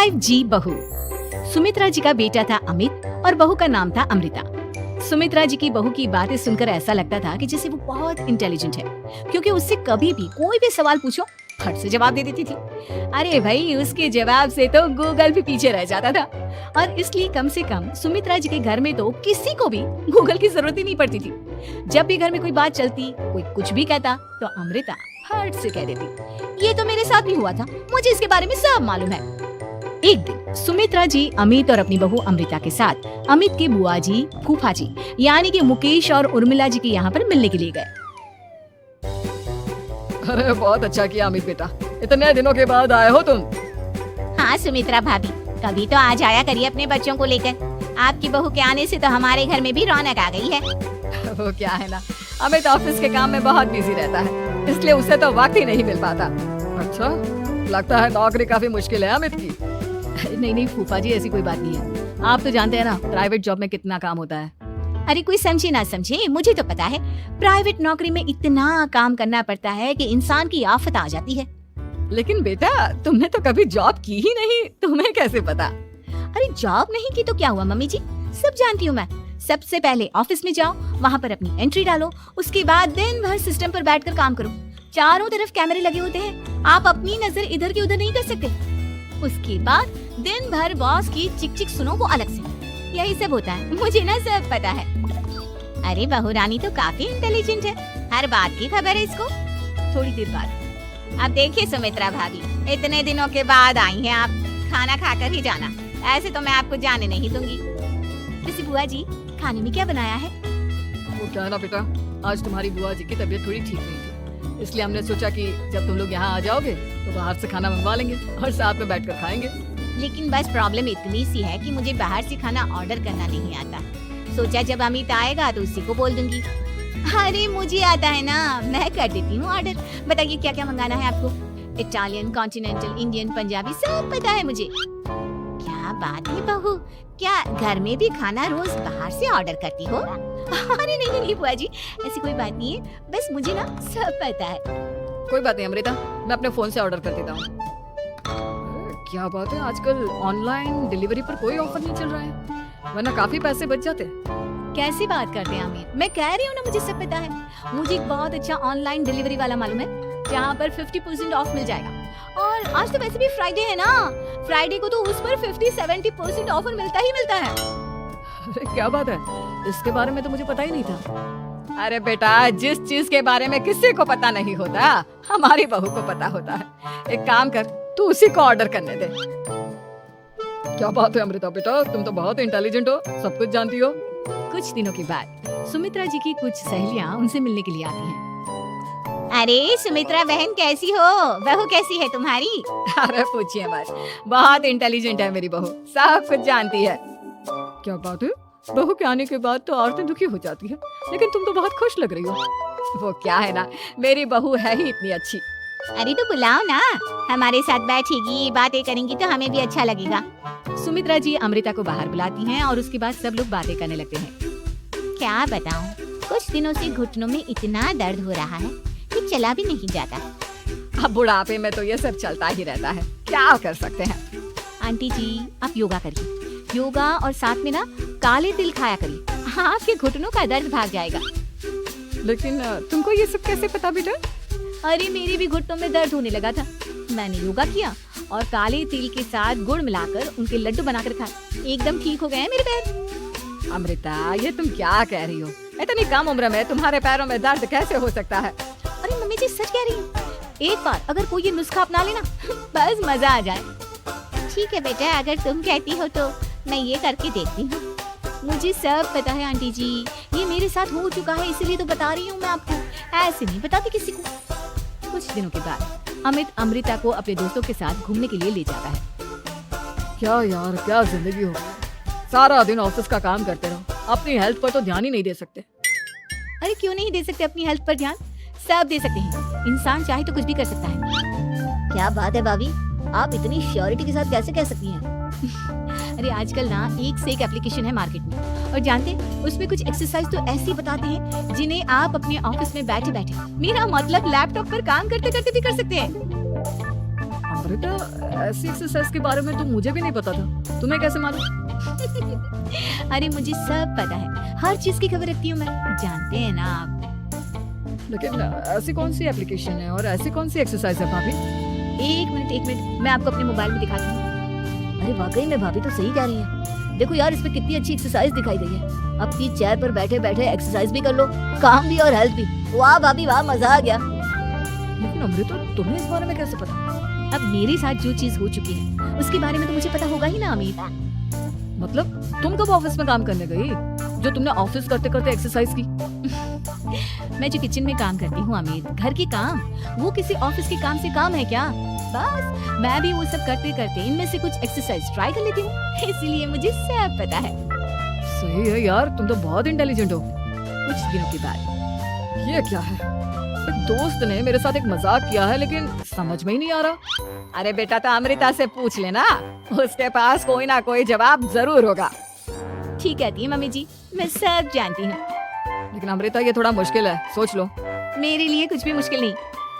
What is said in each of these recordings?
5G बहू। सुमित्रा जी का बेटा था अमित और बहू का नाम था अमृता। सुमित्रा जी की बहू की बातें सुनकर ऐसा लगता था कि जैसे वो बहुत इंटेलिजेंट है, क्योंकि उससे कभी भी कोई भी सवाल पूछो फट से जवाब दे देती थी। अरे भाई, उसके जवाब से तो गूगल भी पीछे रह जाता था। और इसलिए कम से कम सुमित्रा जी के घर में तो किसी को भी गूगल की जरूरत ही नहीं पड़ती थी। जब भी घर में कोई बात चलती, कोई कुछ भी कहता, तो अमृता फट से कह देती, ये तो मेरे साथ भी हुआ था, मुझे इसके बारे में सब मालूम है। एक दिन सुमित्रा जी अमित और अपनी बहू अमृता के साथ अमित के बुआ जी, फूफा जी यानी कि मुकेश और उर्मिला जी के यहाँ पर मिलने के लिए गए। अरे बहुत अच्छा किया अमित बेटा, इतने दिनों के बाद आए हो तुम। हाँ सुमित्रा भाभी, कभी तो आ जाया करिए अपने बच्चों को लेकर। आपकी बहू के आने से तो हमारे घर में भी रौनक आ गई है। वो क्या है ना, अमित ऑफिस के काम में बहुत बिजी रहता है, इसलिए उसे तो वक्त ही नहीं मिल पाता। अच्छा, लगता है नौकरी काफी मुश्किल है अमित की। नहीं फूफा जी, ऐसी कोई बात नहीं है। आप तो जानते हैं ना प्राइवेट जॉब में कितना काम होता है। अरे कोई समझे ना समझे, मुझे तो पता है प्राइवेट नौकरी में इतना काम करना पड़ता है कि इंसान की आफत आ जाती है। लेकिन बेटा, तुमने तो कभी जॉब की ही नहीं, तुम्हें कैसे पता? अरे जॉब नहीं की तो क्या हुआ मम्मी जी, सब जानती हूँ मैं। सबसे पहले ऑफिस में जाओ, वहाँ पर अपनी एंट्री डालो, उसके बाद दिन भर सिस्टम पर बैठकर काम करो। चारों तरफ कैमरे लगे होते हैं, आप अपनी नजर इधर की उधर नहीं कर सकते। उसके बाद दिन भर बॉस की चिक चिक सुनो, वो अलग से। यही सब होता है, मुझे ना सब पता है। अरे बहू रानी तो काफी इंटेलिजेंट है, हर बात की खबर है इसको। थोड़ी देर बाद अब देखिए सुमित्रा भाभी, इतने दिनों के बाद आई हैं आप, खाना खाकर ही जाना, ऐसे तो मैं आपको जाने नहीं दूंगी। वैसे बुआ जी, खाने में क्या बनाया है? वो क्या है ना बेटा, आज तुम्हारी बुआ जी की तबीयत थोड़ी ठीक नहीं थी, इसलिए हमने सोचा कि जब तुम लोग यहाँ आ जाओगे तो बाहर से खाना मंगवा लेंगे और साथ में बैठकर खाएंगे। लेकिन बस प्रॉब्लम इतनी सी है कि मुझे बाहर से खाना ऑर्डर करना नहीं आता। सोचा जब अमित आएगा तो उसी को बोल दूंगी। अरे मुझे आता है ना, मैं कर देती हूँ ऑर्डर। बताइए क्या क्या मंगाना है आपको? इटालियन, कॉन्टिनेंटल, इंडियन, पंजाबी सब पता है मुझे। क्या बात है बहू, क्या घर में भी खाना रोज बाहर से ऑर्डर करती हो? अरे नहीं बुआ जी, ऐसी कोई बात नहीं है, बस मुझे ना सब पता है। कोई बात नहीं अमृता, मैं अपने फोन से ऑर्डर कर देता हूँ। क्या बात है, आजकल ऑनलाइन डिलीवरी पर कोई ऑफर नहीं चल रहा है, वरना काफी पैसे बच जाते। कैसी बात करते हैं अमित, मैं कह रही हूँ ना मुझे सब पता है। मुझे एक बहुत अच्छा ऑनलाइन डिलीवरी वाला मालूम है, जहाँ पर 50% ऑफ मिल जाएगा। और आज तो वैसे भी फ्राइडे है ना, फ्राइडे को तो उस पर 50-70% ऑफर मिलता ही मिलता है। अरे क्या बात है, इसके बारे में तो मुझे पता ही नहीं था। अरे बेटा, जिस चीज के बारे में किसी को पता नहीं होता, हमारी बहू को पता होता है। एक काम कर, तू उसी को ऑर्डर करने दे। क्या बात है अमृता बेटा, तुम तो बहुत इंटेलिजेंट हो, सब कुछ जानती हो। कुछ दिनों के बाद सुमित्रा जी की कुछ सहेलियां उनसे मिलने के लिए आती हैं। अरे सुमित्रा बहन कैसी हो, बहू कैसी है तुम्हारी? अरे पूछिए मत, बहुत इंटेलिजेंट है मेरी बहू, सब कुछ जानती है। क्या बात है, बहू के आने के बाद तो औरतें दुखी हो जाती है, लेकिन तुम तो बहुत खुश लग रही हो। वो क्या है ना, मेरी बहू है ही इतनी अच्छी। अरे तो बुलाओ ना, हमारे साथ बैठेगी, बातें करेंगी तो हमें भी अच्छा लगेगा। सुमित्रा जी अमृता को बाहर बुलाती हैं और उसके बाद सब लोग बातें करने लगते हैं। क्या बताऊं, कुछ दिनों से घुटनों में इतना दर्द हो रहा है कि चला भी नहीं जाता। अब बुढ़ापे में तो ये सब चलता ही रहता है, क्या कर सकते हैं। आंटी जी, आप योगा करिए, योगा और साथ में ना काले तिल खाया करिए, आपके घुटनों का दर्द भाग जाएगा। लेकिन तुमको ये सब कैसे पता बेटा? अरे मेरे भी घुटनों में दर्द होने लगा था, मैंने योगा किया और काले तिल के साथ गुड़ मिलाकर उनके लड्डू बनाकर खाए, एकदम ठीक हो गए हैं मेरे पैर। अमृता, ये तुम क्या कह रही हो? इतनी कम उम्र में तुम्हारे पैरों में दर्द कैसे हो सकता है? अरे मम्मी जी सच कह रही हूँ, एक बार अगर कोई ये नुस्खा अपना लेना बस मजा आ जाए। ठीक है बेटा, अगर तुम कहती हो तो मैं ये करके देखती हूँ। मुझे सब पता है आंटी जी, ये मेरे साथ हो चुका है, इसीलिए तो बता रही हूँ मैं आपको, ऐसे नहीं बताती किसी को। कुछ दिनों के बाद अमित अमृता को अपने दोस्तों के साथ घूमने के लिए ले जाता है। क्या यार, क्या जिंदगी हो, सारा दिन ऑफिस का काम करते रहो, अपनी हेल्थ पर तो ध्यान ही नहीं दे सकते। अरे क्यों नहीं दे सकते अपनी हेल्थ पर ध्यान, सब दे सकते हैं, इंसान चाहे तो कुछ भी कर सकता है। क्या बात है भाभी, आप इतनी श्योरिटी के साथ कैसे कह सकती हैं? अरे आजकल ना एक से एक एप्लीकेशन है मार्केट में, और जानते उसमें कुछ एक्सरसाइज तो ऐसी बताते हैं जिन्हें आप अपने ऑफिस में बैठे बैठे, मेरा मतलब लैपटॉप पर काम करते करते भी कर सकते हैं। अमृता, ऐसी एक्सरसाइज के बारे में तो मुझे भी नहीं पता था, तुम्हें कैसे मालूम? अरे मुझे सब पता है, हर चीज की खबर रखती हूँ मैं, जानते हैं ना आप। लेकिन ऐसी कौन सी एप्लीकेशन है और ऐसी कौन सी एक्सरसाइज है भाभी? एक मिनट, मैं आपको अपने मोबाइल में दिखाती हूँ। अरे वाकई में भाभी तो सही कह रही है। देखो यार, इस पे कितनी अच्छी एक्सरसाइज दिखाई गई है। अपनी चेयर पर बैठे बैठे एक्सरसाइज भी कर लो, काम भी और हेल्थ भी। वाह भाभी वाह, मजा आ गया। लेकिन अमृता, तुम्हें इस बारे में कैसे पता? अब मेरे साथ जो चीज हो चुकी है उसके बारे में तो मुझे पता होगा ही ना अमित। मतलब तुम कब ऑफिस में काम करने गई जो तुमने ऑफिस करते करते एक्सरसाइज की? मैं जो किचन में काम करती हूँ अमित, घर के काम, वो किसी ऑफिस के काम से काम है क्या? बस मैं भी वो सब करते करते इनमें से कुछ एक्सरसाइज ट्राई कर लेती हूँ, इसीलिए मुझे सब पता है। सही है यार, तुम तो बहुत इंटेलिजेंट हो। कुछ दिनों के बाद ये क्या है? एक दोस्त ने मेरे साथ एक मजाक किया है, लेकिन समझ में ही नहीं आ रहा। अरे बेटा, तो अमृता से पूछ लेना, उसके पास कोई ना कोई जवाब जरूर होगा। ठीक कहती है मम्मी जी, मैं सब जानती हूँ। लेकिन अमृता, ये थोड़ा मुश्किल है, सोच लो। मेरे लिए कुछ भी मुश्किल नहीं,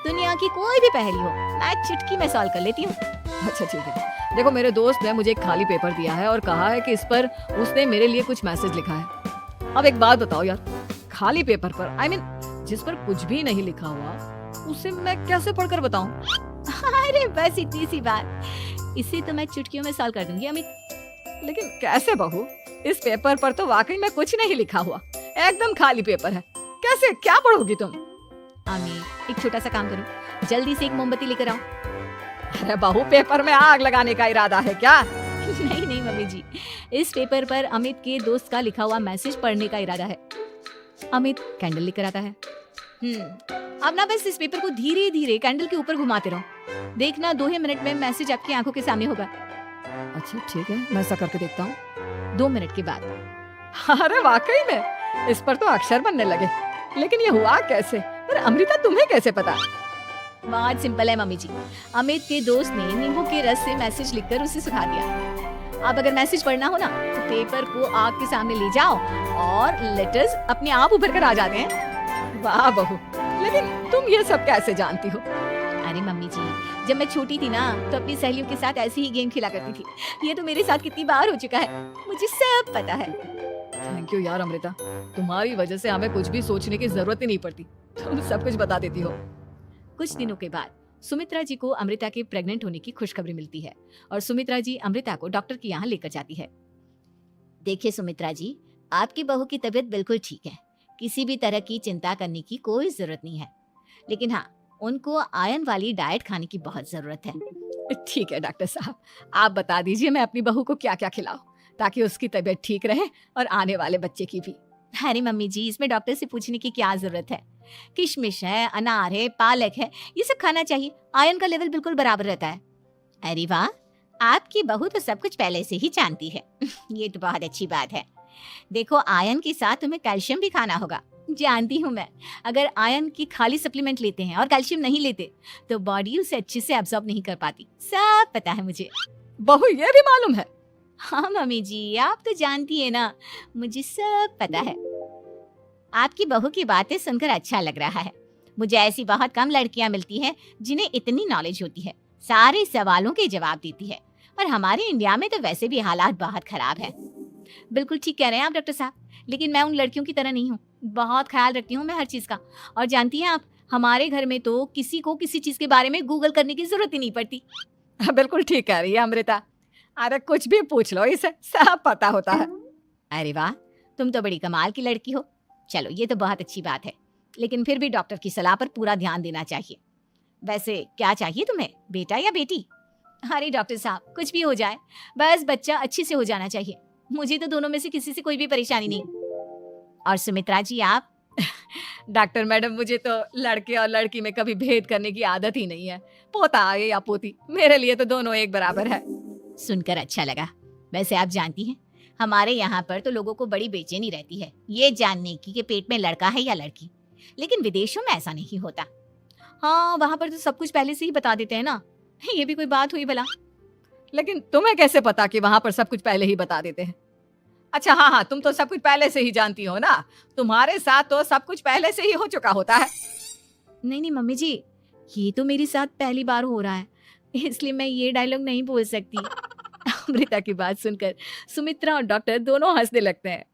दुनिया की कोई भी पहेली हो मैं चुटकी में सॉल्व कर लेती हूँ। अच्छा ठीक है, देखो मेरे दोस्त ने मुझे एक खाली पेपर दिया है और कहा है कि इस पर उसने मेरे लिए कुछ मैसेज लिखा है। अब एक बात बताओ यार, खाली पेपर पर, I mean, जिस पर कुछ भी नहीं लिखा हुआ, उसे मैं कैसे पढ़कर बताऊं? अरे बस इतनी सी बात, इसे तो मैं चुटकियों में सॉल्व कर दूंगी अमित। लेकिन कैसे बहू? इस पेपर पर तो वाकई में कुछ नहीं लिखा हुआ, एकदम खाली पेपर है, कैसे क्या पढ़ोगी तुम? अमित, एक छोटा सा काम करो, जल्दी से एक मोमबत्ती लेकर आओ। अरे बहू, पेपर में आग लगाने का इरादा है क्या? नहीं नहीं मम्मी जी, इस पेपर पर अमित के दोस्त का लिखा हुआ मैसेज पढ़ने का इरादा है। अमित कैंडल लेकर आता है। अब ना बस इस पेपर को धीरे धीरे कैंडल के ऊपर घुमाते रहो, देखना 2 ही मिनट में मैसेज आपकी आंखों के सामने होगा। अच्छा ठीक है, मैं ऐसा करके देखता हूँ। 2 मिनट के बाद। अरे वाकई में इस पर तो अक्षर बनने लगे, लेकिन ये हुआ कैसे? और अमृता, तुम्हें कैसे पता? बहुत सिंपल है मम्मी जी, अमित के दोस्त ने नींबू के रस से मैसेज लिखकर उसे सुखा दिया। अब अगर मैसेज पढ़ना हो ना तो पेपर को आग के सामने ले जाओ और लेटर्स अपने आप उभर कर आ जाते हैं। वाह बहू, लेकिन तुम ये सब कैसे जानती हो? अरे मम्मी जी, जब मैं छोटी थी ना तो अपनी सहेलियों के साथ ऐसे ही गेम खेला करती थी। ये तो मेरे साथ कितनी बार हो चुका है, मुझे सब पता है। थैंक यू यार अमृता, तुम्हारी वजह से हमें कुछ भी सोचने की जरूरत ही नहीं पड़ती, तुम सब कुछ बता देती हो। कुछ दिनों के बाद सुमित्रा जी को अमृता के प्रेग्नेंट होने की खुशखबरी मिलती है और सुमित्रा जी अमृता को डॉक्टर के यहाँ लेकर जाती है। देखिए सुमित्रा जी, आपकी बहू की तबीयत बिल्कुल ठीक है, किसी भी तरह की चिंता करने की कोई जरूरत नहीं है, लेकिन हाँ, उनको आयरन वाली डाइट खाने की बहुत जरूरत है। ठीक है डॉक्टर साहब, आप बता दीजिए मैं अपनी बहू को क्या क्या खिलाऊं ताकि उसकी तबीयत ठीक रहे और आने वाले बच्चे की भी। अरे मम्मी जी, इसमें डॉक्टर से पूछने की क्या जरूरत है? किशमिश है, अनार है, पालक है, ये सब खाना चाहिए, आयरन का लेवल बिल्कुल बराबर रहता है। अरे वाह, आपकी बहू तो सब कुछ पहले से ही जानती है। ये तो बहुत अच्छी बात है। देखो, आयरन के साथ तुम्हें कैल्शियम भी खाना होगा। जानती हूँ मैं, अगर आयरन की खाली सप्लीमेंट लेते हैं और कैल्शियम नहीं लेते तो बॉडी उसे अच्छे से एब्जॉर्ब नहीं कर पाती। सब पता है मुझे। बहू, ये भी मालूम है? हाँ मम्मी जी, आप तो जानती है ना, मुझे सब पता है। आपकी बहू की बातें सुनकर अच्छा लग रहा है। मुझे ऐसी बहुत कम लड़कियां मिलती हैं जिन्हें इतनी नॉलेज होती है, सारे सवालों के जवाब देती है। और हमारे इंडिया में तो वैसे भी हालात बहुत खराब है। बिल्कुल ठीक कह रहे हैं आप डॉक्टर साहब, लेकिन मैं उन लड़कियों की तरह नहीं हूँ। बहुत ख्याल रखती हूँ मैं हर चीज का। और जानती हैं आप, हमारे घर में तो किसी को किसी चीज के बारे में गूगल करने की जरूरत ही नहीं पड़ती। बिल्कुल ठीक कह रही है अमृता, अरे कुछ भी पूछ लो, इसे सब पता होता है। अरे वाह, तुम तो बड़ी कमाल की लड़की हो। चलो, ये तो बहुत अच्छी बात है, लेकिन फिर भी डॉक्टर की सलाह पर पूरा ध्यान देना चाहिए। वैसे क्या चाहिए तुम्हें, बेटा या बेटी? अरे डॉक्टर साहब, कुछ भी हो जाए, बस बच्चा अच्छे से हो जाना चाहिए। मुझे तो दोनों में से किसी से कोई भी परेशानी नहीं। और सुमित्रा जी, आप? डॉक्टर मैडम, मुझे तो लड़के और लड़की में कभी भेद करने की आदत ही नहीं है। पोता आए या पोती, मेरे लिए तो दोनों एक बराबर है। सुनकर अच्छा लगा। वैसे आप जानती हैं, हमारे यहाँ पर तो लोगों को बड़ी बेचैनी रहती है ये जानने की कि पेट में लड़का है या लड़की, लेकिन विदेशों में ऐसा नहीं होता। हाँ, वहाँ पर तो सब कुछ पहले से ही बता देते हैं ना। ये भी कोई बात हुई भला? लेकिन तुम्हें कैसे पता कि वहाँ पर सब कुछ पहले ही बता देते हैं? अच्छा हाँ, तुम तो सब कुछ पहले से ही जानती हो ना, तुम्हारे साथ तो सब कुछ पहले से ही हो चुका होता है। नहीं नहीं मम्मी जी, ये तो मेरे साथ पहली बार हो रहा है। इसलिए मैं ये डायलॉग नहीं बोल सकती। अमृता की बात सुनकर सुमित्रा और डॉक्टर दोनों हंसने लगते हैं।